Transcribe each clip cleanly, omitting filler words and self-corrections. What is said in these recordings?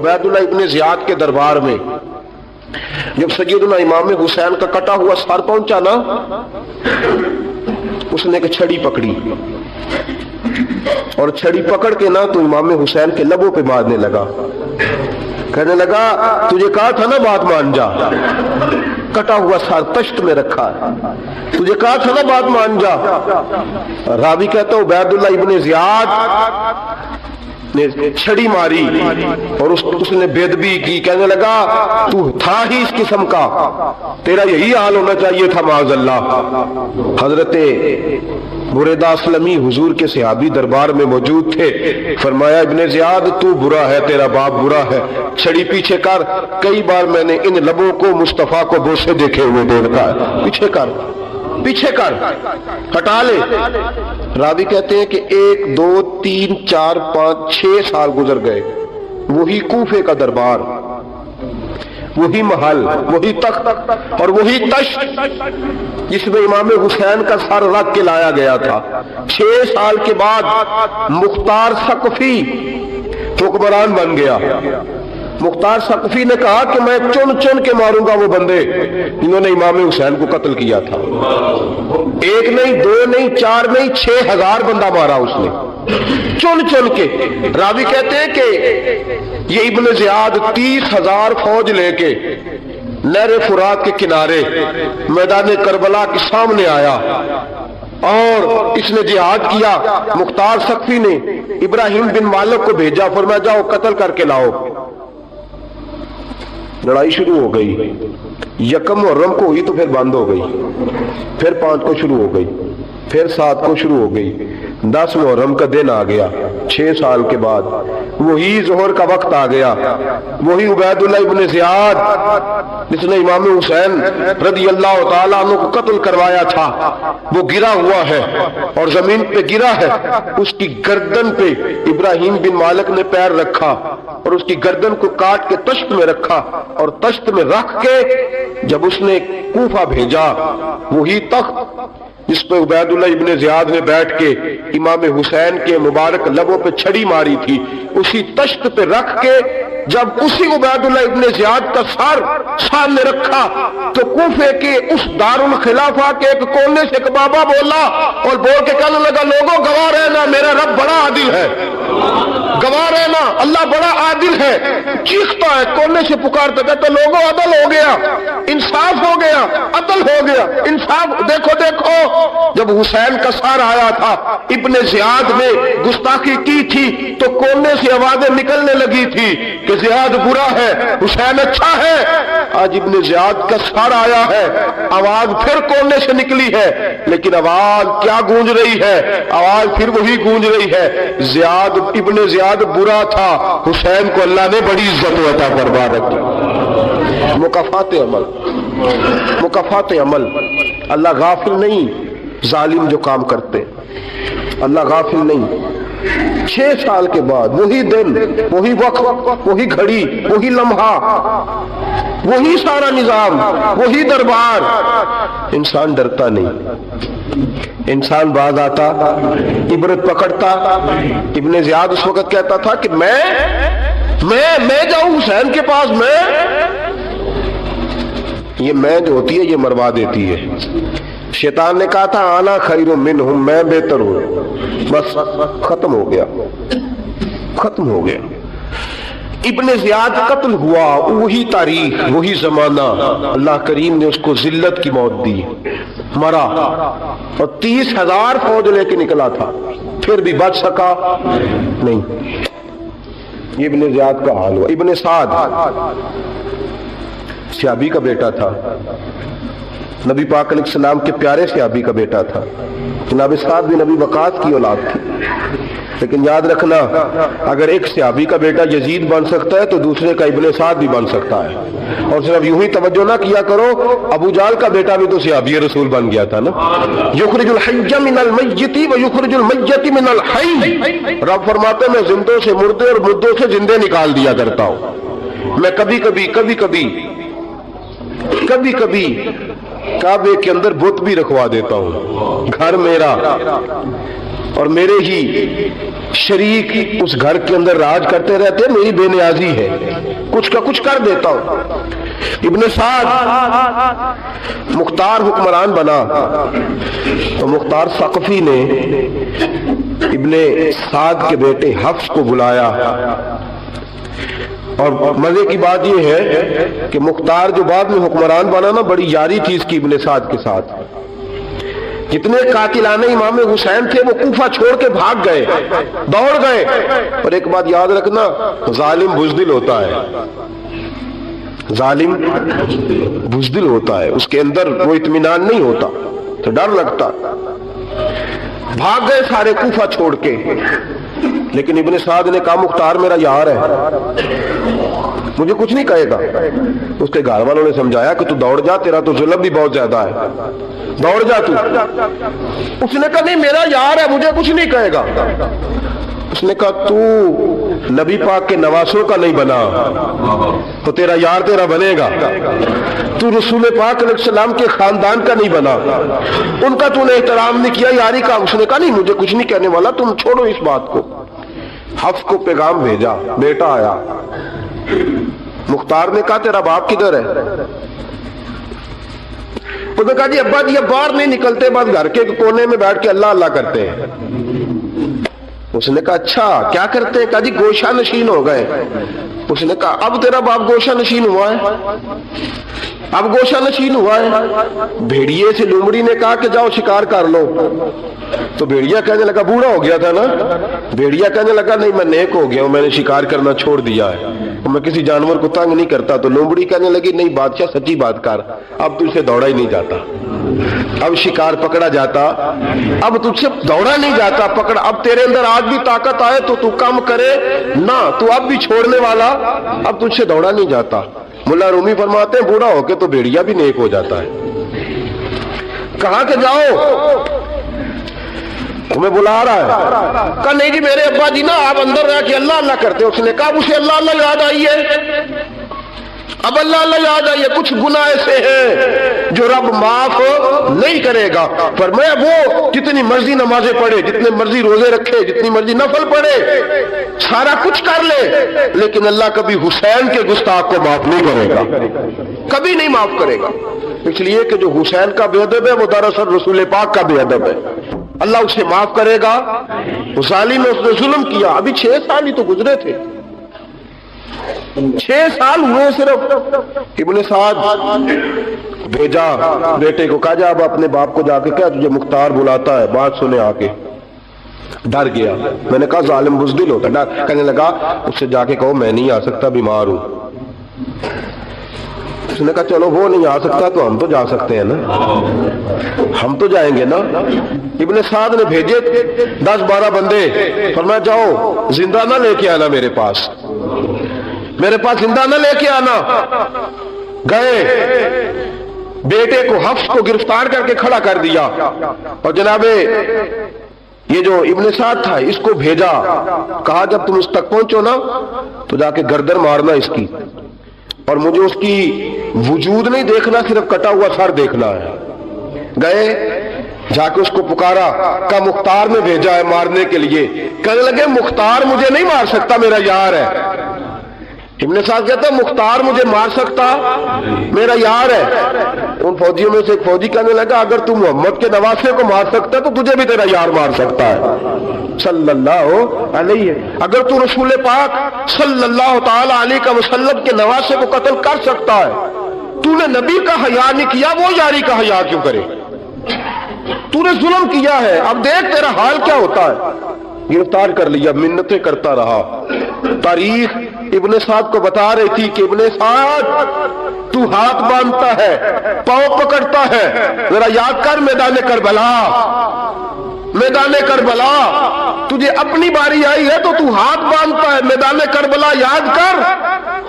Ubaidullah Ibn Ziyad के दरबार में जब सैयदना इमाम हुसैन का कटा हुआ सर पहुंचा ना, उसने एक छड़ी पकड़ी और छड़ी पकड़ के ना तो इमाम हुसैन के लबों पे मारने लगा। कहने लगा तुझे कहा था ना बात मान जा, कटा हुआ सर तश्त में रखा है, तुझे कहा था ना बात मान जा। रावी कहता उबैदुल्लाह इब्ने ज़ियाद ने छड़ी मारी और उसने बेदबी की। कहने लगा तू था ही इस किस्म का, तेरा यही हाल होना चाहिए था माज़अल्लाह। हजरते बुरैदा असलमी हुजूर के सहाबी दरबार में मौजूद थे। फरमाया इब्ने ज़ियाद तू बुरा है, तेरा बाप बुरा है, छड़ी पीछे कर। कई बार मैंने इन लबों को मुस्तफा को बोसे देखे हुए देखा है, पीछे कर, पीछे कर, हटा ले। रावी कहते हैं कि 1 2 3 4 5 6 साल गुजर गए। वही कूफे का दरबार, वही महल, वही तख्त और वही तश्त जिसमें इमाम हुसैन का सर रख के लाया गया था। 6 साल के बाद मुख्तार सकफी हुक्मरान बन गया। मुख्तार सकफी ने कहा कि मैं चुन चुन के मारूंगा वो बंदे जिन्होंने इमाम हुसैन को कत्ल किया था। 1 नहीं 2 नहीं 4 नहीं 6000 बंदा मारा उसने, चुन चुन के। रावी कहते हैं कि ये इब्ने ज़ियाद 30,000 फौज लेके नहर फुरात के किनारे मैदान करबला के सामने आया और इसने जिहाद किया। मुख्तार सकफी ने इब्राहिम बिन मालिक को भेजा, फरमाया जाओ कत्ल करके लाओ। लड़ाई शुरू हो गई। यकम मुहर्रम को हुई तो फिर बंद हो गई, फिर 5 को शुरू हो गई, फिर 7 को शुरू हो गई, 10 मुहर्रम का दिन आ गया। 6 साल के बाद वही जोहर का वक्त आ गया। वही उबैदुल्लाह इब्ने ज़ियाद जिसने इमाम हुसैन रज़ी अल्लाह तआला अन्हु को कत्ल करवाया था, वो गिरा हुआ है और जमीन पे गिरा है। उसकी गर्दन पे इब्राहिम बिन मालिक ने पैर रखा और उसकी गर्दन को काट के तश्त में रखा और तश्त में रख के जब उसने कूफा भेजा, वही तख्त जिस पे उबैदुल्लाह इब्ने ज़ियाद ने बैठ के इमाम हुसैन के मुबारक लबों पे छड़ी मारी थी, उसी तश्त पे रख के जब उसी उबैदुल्लाह इब्ने ज़ियाद का सर सामने रखा तो कूफे के उस दारुल खिलाफा के एक कोने से एक बाबा बोला और बोल के कहने लगा लोगों गवाह रहना, मेरा रब बड़ा आदिल है, गवाह रहना, अल्लाह बड़ा आदिल है। चीखता है, कोने से पुकारता, कहता लोगों अदल हो गया, इंसाफ हो गया, अदल हो गया, इंसाफ। देखो देखो, जब हुसैन का सर आया था, इब्ने ज़ियाद ने गुस्ताखी की थी तो कोने से आवाजें निकलने लगी थी कि ज़ियाद बुरा है, हुसैन अच्छा है। आज इब्ने ज़ियाद का सर आया है, आवाज फिर कोने से निकली है, लेकिन आवाज क्या गूंज रही है? आवाज फिर वही गूंज रही है, ज़ियाद इब्ने ज़ियाद बुरा था, हुसैन को अल्लाह ने बड़ी इज्जत अता फरमा रखी। मुकाफात अमल, मुकाफात अमल। अल्लाह गाफिल नहीं जालिम जो काम करते, अल्लाह गाफिल नहीं। 6 साल के बाद वही दिन, वही वक्त, वही घड़ी, वही लम्हा, वही सारा निजाम, वही दरबार। इंसान डरता नहीं, इंसान बाज आता, इबरत पकड़ता। इब्ने ज़ियाद उस वक्त कहता था कि मैं जाऊं हुसैन के पास, ये मैं जो होती है ये मरवा देती है। शैतान ने कहा था आना खैरुम मिनहुम, मैं बेहतर हूं। बस खत्म हो गया, खत्म हो गया। इब्ने ज़ियाद कत्ल हुआ, वही तारीख, वही जमाना। अल्लाह करीम ने उसको जिल्लत की मौत दी, मरा और 30,000 फौज लेके निकला था, फिर भी बच सका नहीं। ये इब्ने ज़ियाद का हाल हुआ। इब्ने साद सहाबी का बेटा था, नबी पाक अलैहिस्सलाम के प्यारे सहाबी का बेटा था। जनाब साद बिन अबी वक़ास की औलाद थी। लेकिन याद रखना, अगर एक सहाबी का बेटा यजीद बन सकता है तो दूसरे का इब्ने साद भी बन सकता है। और सिर्फ यूं ही तवज्जो ना किया करो, अबू जाल का बेटा भी तो सहाबी रसूल बन गया था ना। युखरिजुल हय्य मिनल मय्यति व युखरिजुल मय्यति मिनल हय्य। रब फरमाते मैं जिंदों से मुर्दे और मुर्दों से जिंदे निकाल दिया करता हूं। मैं कभी कभी काबे के अंदर बुत भी रखवा देता हूं। घर मेरा, اور میرے ہی شریک اس گھر کے اندر راج کرتے رہتے، میری بے نیازی ہے، کچھ کا کچھ کر دیتا ہوں۔ ابن سعد مختار حکمران بنا تو مختار ثقفی نے ابن سعد کے بیٹے حفص کو بلایا، اور مزے کی بات یہ ہے کہ مختار جو بعد میں حکمران بنا نا، بڑی یاری تھی اس کی ابن سعد کے ساتھ۔ جتنے قاتلانہ امام حسین تھے وہ کوفہ چھوڑ کے بھاگ گئے، دوڑ گئے۔ اور ایک بات یاد رکھنا، ظالم بزدل ہوتا ہے، ظالم بزدل ہوتا ہے، اس کے اندر وہ اطمینان نہیں ہوتا، تو ڈر لگتا۔ بھاگ گئے سارے کوفہ چھوڑ کے، لیکن ابن سعد نے کہا مختار میرا یار ہے، مجھے کچھ نہیں کہے گا۔ اس کے گھر والوں نے سمجھایا کہ تو دوڑ جا، تیرا تو ظلم بھی بہت زیادہ ہے، دوڑ جا تو۔ اس نے کہا نہیں میرا یار ہے، مجھے کچھ نہیں کہے گا۔ اس نے کہا تو نبی پاک کے نواسوں کا نہیں بنا تو تیرا یار تیرا بنے گا، تو رسول پاک علیہ السلام کے خاندان کا نہیں بنا، ان کا تو نے احترام نہیں کیا، یاری کا۔ اس نے کہا نہیں مجھے کچھ نہیں کہنے والا، تم چھوڑو اس بات کو۔ حفص کو پیغام بھیجا، بیٹا آیا۔ مختار نے کہا تیرا باپ کدھر ہے؟ اس نے کہا جی ابا جی اب باہر نہیں نکلتے، بس گھر کے کونے میں بیٹھ کے اللہ اللہ کرتے ہیں۔ اس نے کہا اچھا کیا کرتے ہیں؟ کہا جی گوشہ نشین ہو گئے۔ اس نے کہا اب تیرا باپ گوشہ نشین ہوا ہے؟ اب گوشہ نشین ہوا ہے؟ بھیڑیے سے لومڑی نے کہا کہ جاؤ شکار کر لو، تو بھیڑیا کہنے لگا بوڑھا ہو گیا تھا نا، بھیڑیا کہنے لگا نہیں میں نیک ہو گیا ہوں، میں نے شکار کرنا چھوڑ دیا ہے، میں کسی جانور کو تنگ نہیں کرتا۔ تو لومڑی کہنے لگی نہیں بادشاہ سچی بات کر، اب تجھ سے دوڑا ہی نہیں جاتا، اب شکار پکڑا جاتا، اب تجھ سے دوڑا نہیں جاتا، پکڑا، اب تیرے اندر آج بھی طاقت آئے تو کم کرے نہ، تو اب بھی چھوڑنے والا، اب تجھ سے دوڑا نہیں جاتا۔ ملا رومی فرماتے ہیں بوڑھا ہو کے تو بھیڑیا بھی نیک ہو جاتا ہے۔ کہا کہ جاؤ تمہیں بلا رہا ہے۔ کہا نہیں جی میرے ابا جی نا آپ اندر رہ کے اللہ اللہ کرتے۔ اس نے کہا اسے اللہ اللہ یاد آئی ہے، اب اللہ اللہ یاد آئی ہے، کچھ گناہ ایسے ہیں جو رب معاف نہیں کرے گا۔ فرمایا وہ جتنی مرضی نمازیں پڑھے، جتنے مرضی روزے رکھے، جتنی مرضی نفل پڑھے، سارا کچھ کر لے، لیکن اللہ کبھی حسین کے گستاخ کو معاف نہیں کرے گا، کبھی نہیں معاف کرے گا۔ اس لیے کہ جو حسین کا بے ادب ہے وہ دراصل رسول پاک کا بے ادب ہے، اللہ اسے معاف کرے گا۔ ظالم نے اس نے ظلم کیا، ابھی 6 سال ہی تو گزرے تھے، 6 سال ہوئے صرف۔ ابن سعد بھیجا بیٹے کو، کہا جا اب اپنے باپ کو جا کے کیا تجھے مختار بلاتا ہے، بات سنے آ کے۔ ڈر گیا، میں نے کہا ظالم بزدل ہوتا ہے، کہنے لگا اس سے جا کے کہو میں نہیں آ سکتا، بیمار ہوں۔ اس نے کہا چلو وہ نہیں آ سکتا تو ہم تو جا سکتے ہیں نا، ہم تو جائیں گے نا۔ ابن سعد نے بھیجے 10-12 بندے، فرمایا جاؤ زندہ نہ لے کے آنا، میرے پاس زندہ نہ لے کے آنا۔ گئے، بیٹے کو حفص کو گرفتار کر کے کھڑا کر دیا، اور جناب یہ جو ابن سعد تھا اس کو بھیجا، کہا جب تم اس تک پہنچو نا تو جا کے گردن مارنا اس کی، اور مجھے اس کی وجود نہیں دیکھنا، صرف کٹا ہوا سر دیکھنا ہے۔ گئے، جا کے اس کو پکارا، کہا مختار نے بھیجا ہے مارنے کے لیے۔ کہنے لگے مختار مجھے نہیں مار سکتا، میرا یار ہے۔ ابن سعد کہتا ہے مختار مجھے مار سکتا، میرا یار ہے۔ ان فوجیوں میں سے ایک فوجی کہنے لگا اگر تم محمد کے نواسے کو مار سکتا تو تجھے بھی تیرا یار مار سکتا ہے صلی اللہ علیہ۔ اگر تو رسول پاک صلی اللہ تعالی علیہ وسلم کے نواسے کو قتل کر سکتا ہے، تو نے نبی کا حیا نہیں کیا، وہ یاری کا حیا کیوں کرے؟ تو نے ظلم کیا ہے، اب دیکھ تیرا حال کیا ہوتا ہے۔ گرفتار کر لیا، منتیں کرتا رہا۔ تاریخ ابن سعد کو بتا رہی تھی کہ ابن سعد تو ہاتھ باندھتا ہے، پاؤں پکڑتا ہے، ذرا یاد کر میدان کربلا، میدان کربلا تجھے اپنی باری آئی ہے تو تو ہاتھ باندھتا ہے، میدان کربلا یاد کر۔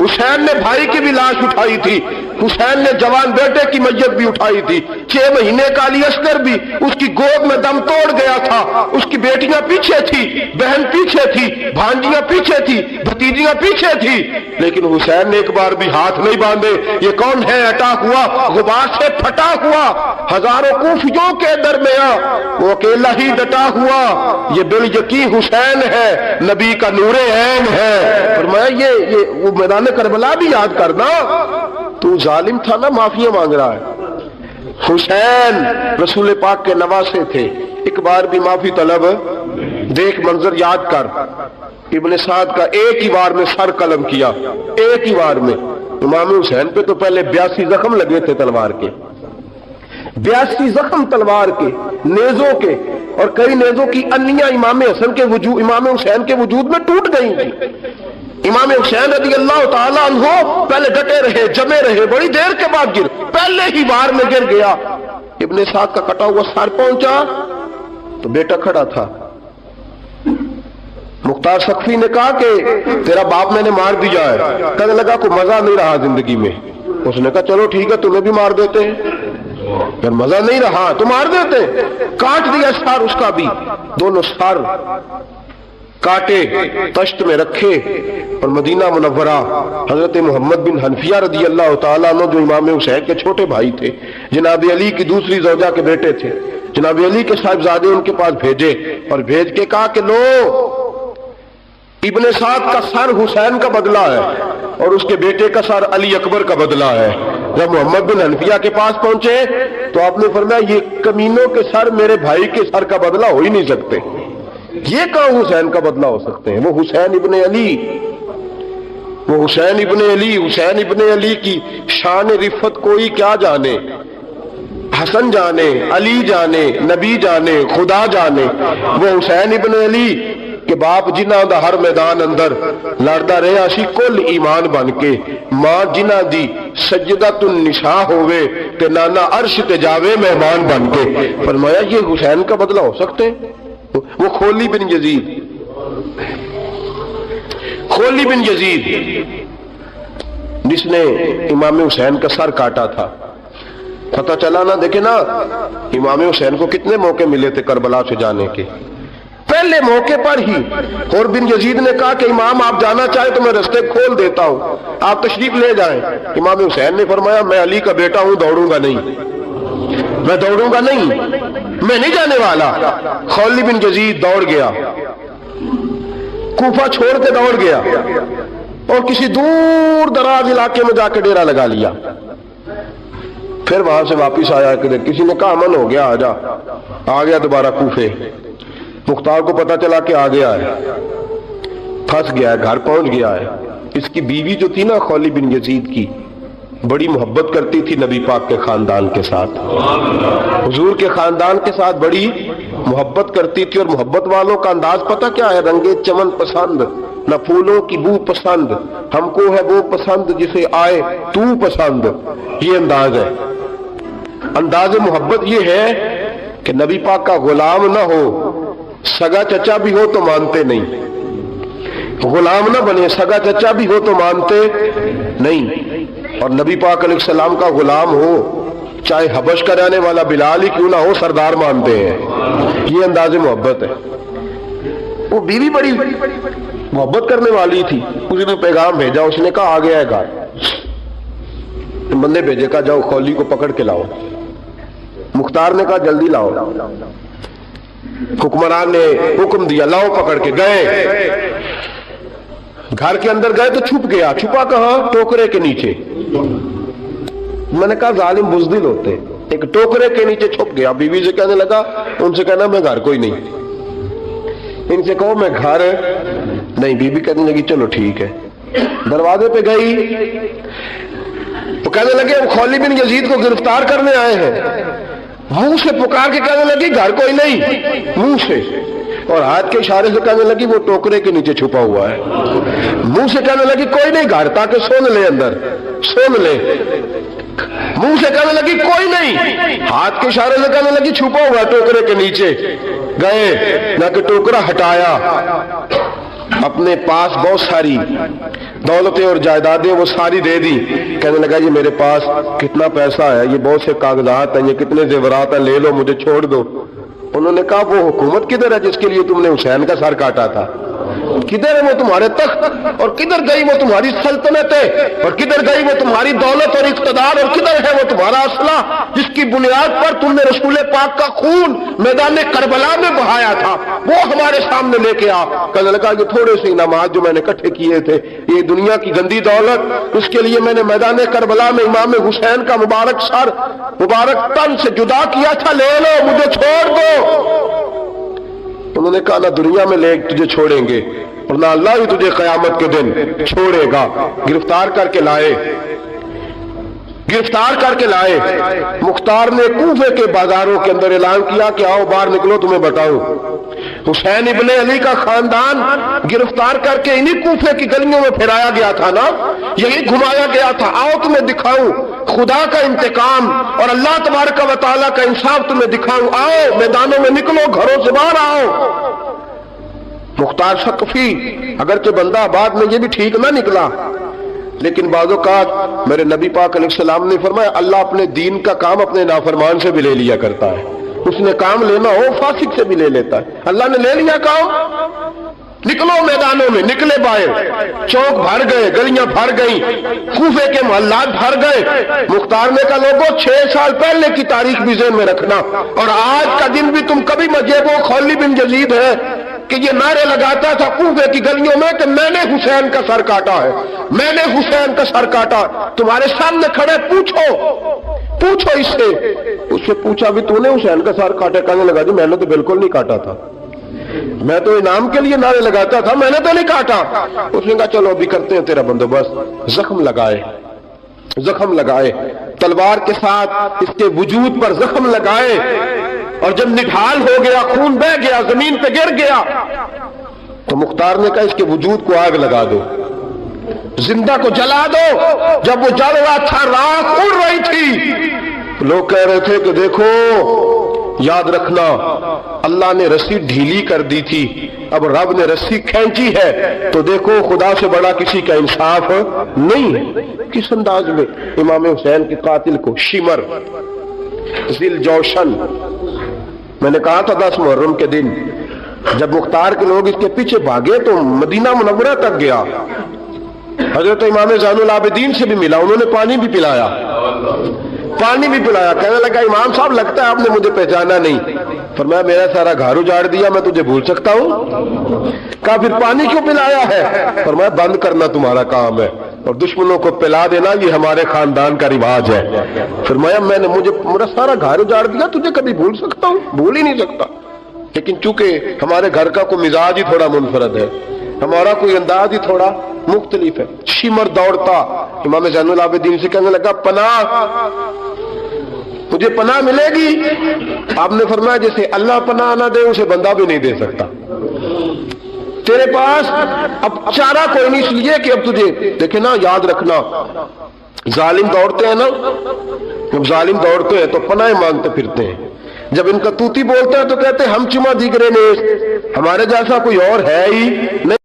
حسین نے بھائی کی بھی لاش اٹھائی تھی، حسین نے جوان بیٹے کی میت بھی اٹھائی تھی، 6 महीने का अली असगर भी उसकी गोद में दम तोड़ गया था। उसकी बेटियां पीछे थी, बहन पीछे थी, भांजियां पीछे थी, भतीजियां पीछे थी, लेकिन हुसैन ने एक बार भी हाथ नहीं बांधे। ये कौन है? अटा हुआ, गुबार से फटा हुआ, हजारों कूफियों के दरमियान वो अकेला ही डटा हुआ। ये बिल यकीन हुसैन है, नबी का नूरे ऐन है। फरमाया ये वो मैदान करबला भी याद करना, तू जालिम था ना, माफिया मांग रहा है। हुसैन रसूल पाक के नवासे थे, एक बार भी माफी तलब देख, मंजर याद कर। इब्ने साद का एक ही बार में सर कलम किया, एक ही बार में। इमाम हुसैन पे तो पहले 82 जख्म लगे थे तलवार के, 82 जख्म तलवार के, नेजों के, और कई नेजों की अन्नियां इमाम हुसैन के वजूद में टूट गई थी। इमाम हुसैन रज़ी अल्लाह ताला अन्हो पहले डटे रहे, जमे रहे, बड़ी देर के बाद गिर, पहले ही बार में गिर गया। इब्ने साद का कटा हुआ सर पहुंचा तो बेटा खड़ा था। मुख्तार सख्फी ने कहा कि तेरा बाप मैंने मार दिया है। कहने लगा कोई मजा नहीं रहा जिंदगी में। उसने कहा चलो ठीक है, तुम्हें भी मार देते हैं। फिर मजा नहीं रहा तो मार देते। काट दिया सर उसका भी, दोनों सर काटे, तश्त में रखे, और मदीना मुनव्वरा हजरत मोहम्मद बिन हनफिया रज़ी अल्लाह ताला अन्हु, जो इमाम हुसैन के छोटे भाई थे, जनाब अली की दूसरी ज़ौजा के बेटे थे, जनाब अली के साहिबजादे उनके पास भेजे, और भेज के कहा कि लो इब्ने साद का सर हुसैन का बदला है और उसके बेटे का सर अली अकबर का बदला है। जब मोहम्मद बिन हनफिया के पास पहुंचे तो आपने फरमाया ये कमीनों के सर मेरे भाई के सर का बदला हो ही नहीं सकते, ये कहां हुसैन का बदला हो सकते हैं। वो हुसैन इब्ने अली, वो हुसैन इब्ने अली, हुसैन इब्ने अली की शान रिफत कोई क्या जाने, हसन जाने, अली जाने, नबी जाने, खुदा जाने। वो हुसैन इब्ने अली के बाप जिन्हां दा हर मैदान अंदर लड़दा रहा सी कुल ईमान बन के, मां जिन्हां दी सजदातुन निशा होवे ते नाना अर्श ते जावे मेहमान बन के। फरमाया ये हुसैन का बदला हो सकते हैं। वो खोली बिन यजीद, खोली बिन यजीद जिसने इमाम हुसैन का सर काटा था, पता चला ना, देखे ना इमाम हुसैन को कितने मौके मिले थे करबला से जाने के। पहले मौके पर ही और बिन यजीद ने कहा कि इमाम आप जाना चाहे तो मैं रास्ते खोल देता हूं, आप तशरीफ ले जाएं। इमाम हुसैन ने फरमाया मैं अली का बेटा हूं, दौड़ूंगा नहीं, मैं दौड़ूंगा नहीं, मैं नहीं जाने वाला। खौली बिन यजीद दौड़ गया, कूफा छोड़ के दौड़ गया और किसी दूर दराज इलाके में जाकर डेरा लगा लिया। फिर वहां से वापिस आया कि किसी ने कहा अमन हो गया, आजा। आ गया दोबारा कूफे। मुख्तार को पता चला कि आ गया है, फंस गया है, घर पहुंच गया है। इसकी बीवी जो थी ना खौली बिन यजीद की, बड़ी मोहब्बत करती थी नबी पाक के खानदान के साथ, हुजूर के खानदान के साथ बड़ी मोहब्बत करती थी। और मोहब्बत वालों का अंदाज पता क्या है? रंगे चमन पसंद, न फूलों की बू पसंद, हमको है वो पसंद जिसे आए तू पसंद। ये अंदाज है। अंदाज मोहब्बत ये है कि नबी पाक का गुलाम ना हो, सगा चचा भी हो तो मानते नहीं, गुलाम ना बने, सगा चचा भी हो तो मानते नहीं। और नबी पाक अलैहिस्सलाम का गुलाम हो, चाहे हबश का रहने वाला बिलाल ही क्यों ना हो, सरदार मानते हैं। ये अंदाज़े मोहब्बत है। वो बीवी बड़ी मोहब्बत करने वाली थी, उसने पैगाम भेजा, उसने कहा आ गया है घर। बंदे भेजे, कहा जाओ खौली को पकड़ के लाओ। मुख्तार ने कहा जल्दी लाओ। हुक्मरान ने हुक्म दिया, लाओ पकड़ के। गए, घर के अंदर गए तो छुप गया। छुपा कहां? टोकरे के नीचे। मैंने कहा जालिम बुज़दिल होते, एक टोकरे के नीचे छुप गया। बीवी से कहने लगा, उनसे कहना मैं घर कोई नहीं, इनसे कहो मैं घर नहीं। बीबी कहने लगी चलो ठीक है। दरवाजे पे गई तो कहने लगे हम खौली बिन यजीद को गिरफ्तार करने आए हैं। मुंह से पुकार के कहने लगी घर कोई नहीं, मुंह से, और हाथ के इशारे से कहने लगी वो टोकरे के नीचे छुपा हुआ है। मुंह से कहने लगी कोई नहीं घर, ताकि सुन ले, अंदर सुन ले। मुंह से कहने लगी कोई नहीं, हाथ के इशारे से कहने लगी छुपा हुआ टोकरे के नीचे। गए, ना कि टोकरा हटाया, अपने पास बहुत सारी दौलतें और जायदादें वो सारी दे दी। कहने लगा जी मेरे पास कितना पैसा है, ये बहुत से कागजात हैं, ये कितने जेवरात हैं, ले लो, मुझे छोड़ दो। उन्होंने कहा वो हुकूमत किधर है जिसके लिए तुमने हुसैन का सर काटा था? किधर है वो तुम्हारे तख्त, और किधर गई वो तुम्हारी सल्तनतें, और किधर गई वो तुम्हारी दौलत और इक़्तिदार, और किधर है वो तुम्हारा असला जिसकी बुनियाद पर तुमने रसूल पाक का खून मैदान करबला में बहाया था, वो हमारे सामने लेके आ। कहने लगा ये थोड़े से इनामात जो मैंने इकट्ठे किए थे, ये दुनिया की गंदी दौलत, इसके लिए मैंने मैदान करबला में इमाम हुसैन का मुबारक सर, मुबारक तन से जुदा किया था, ले लो, मुझे छोड़ दो। उन्होंने कहा ना दुनिया में ले तुझे छोड़ेंगे और ना अल्लाह भी तुझे क़यामत के दिन छोड़ेगा। गिरफ्तार करके लाए, गिरफ्तार करके लाए। मुख्तार ने कूफे के बाजारों के अंदर ऐलान किया कि आओ बाहर निकलो, तुम्हें बताऊं। हुसैन इब्ने अली का खानदान गिरफ्तार करके इन्हीं कूफे की गलियों में फिराया गया था ना, यही घुमाया गया था, आओ तुम्हें दिखाऊं खुदा का इंतकाम और अल्लाह तबारक व तआला का इंसाफ तुम्हें दिखाऊं, आओ मैदानों में निकलो, घरों से बाहर आओ। मुख्तार सकफी अगरचे बंदा आबाद में ये भी ठीक ना निकला, लेकिन बाज़ों का मेरे नबी पाक अलैहिस्सलाम ने फरमाया अल्लाह अपने दीन का काम अपने नाफरमान से भी ले लिया करता है। उसने काम लेना हो फासिक से भी ले लेता है। अल्लाह ने ले लिया काम, निकलो मैदानों में, निकले बाहर, चौक भर गए, गलियां भर गई, कूफे के मोहल्लात भर गए। मुख्तार ने कहा लोगों 6 साल पहले की तारीख भी ज़हन में रखना, और आज का दिन भी तुम कभी मजेबो खौली बिन यजीद है कि ये नारे लगाता था कूफे की गलियों में कि मैंने हुसैन का सर काटा है, मैंने हुसैन का सर काटा। तुम्हारे सामने खड़े, पूछो पूछो इससे। उससे पूछा भी तूने हुसैन का सर काटा? कहने लगा जी मैंने तो बिल्कुल नहीं काटा था, मैं तो इनाम के लिए नारे लगाता था, मैंने तो नहीं काटा। उसने कहा चलो अभी करते हैं तेरा बंदोबस्त। जख्म लगाए, जख्म लगाए, तलवार के साथ इसके वजूद पर जख्म लगाए, और जब निढाल हो गया, खून बह गया, जमीन पे गिर गया, तो मुख्तार ने कहा इसके वजूद को आग लगा दो, जिंदा को जला दो। जब वो जल रहा था, राख उड़ रही थी, लोग कह रहे थे कि देखो याद रखना अल्लाह ने रस्सी ढीली कर दी थी, अब रब ने रस्सी खींची है, तो देखो खुदा से बड़ा किसी का इंसाफ नहीं है। किस अंदाज में इमाम हुसैन के कातिल को शिमर जिल जोशन, मैंने कहा था 10 मुहर्रम के दिन जब मुख्तार के लोग इसके पीछे भागे तो मदीना मुनव्वरा तक गया, हजरत इमाम ज़ैनुल आबिदीन से भी मिला, उन्होंने पानी भी पिलाया, पानी भी पिलाया। कहने लगा इमाम साहब लगता है आपने मुझे पहचाना नहीं। फरमाया मेरा सारा घर उजाड़ दिया, मैं तुझे भूल सकता हूं? कहा फिर पानी क्यों पिलाया है? फरमाया बंद करना तुम्हारा काम है और दुश्मनों को पिला देना ये हमारे खानदान का रिवाज है। फरमाया मैंने मेरा सारा घर उजाड़ दिया, तुझे कभी भूल सकता हूं? भूल ही नहीं सकता। लेकिन चूंकि हमारे घर का कोई मिजाज ही थोड़ा मुनफरद है, हमारा कोई अंदाज ही थोड़ा मुख्तलिफ है। शिमर दौड़ता इमाम ज़ैनुल आबिदीन से कहने लगा पनाह, मुझे पनाह मिलेगी? आपने फरमाया जैसे अल्लाह पनाह ना दे उसे बंदा भी नहीं दे सकता। तेरे पास अब चारा कोई नहीं, इसलिए कि अब तुझे देखे ना, याद रखना जालिम दौड़ते हैं ना, जब जालिम दौड़ते हैं तो पनाह मांगते फिरते हैं, जब इनका तूती बोलता है तो कहते हैं हम चुमा दिगरे ने, हमारे जैसा कोई और है ही नहीं।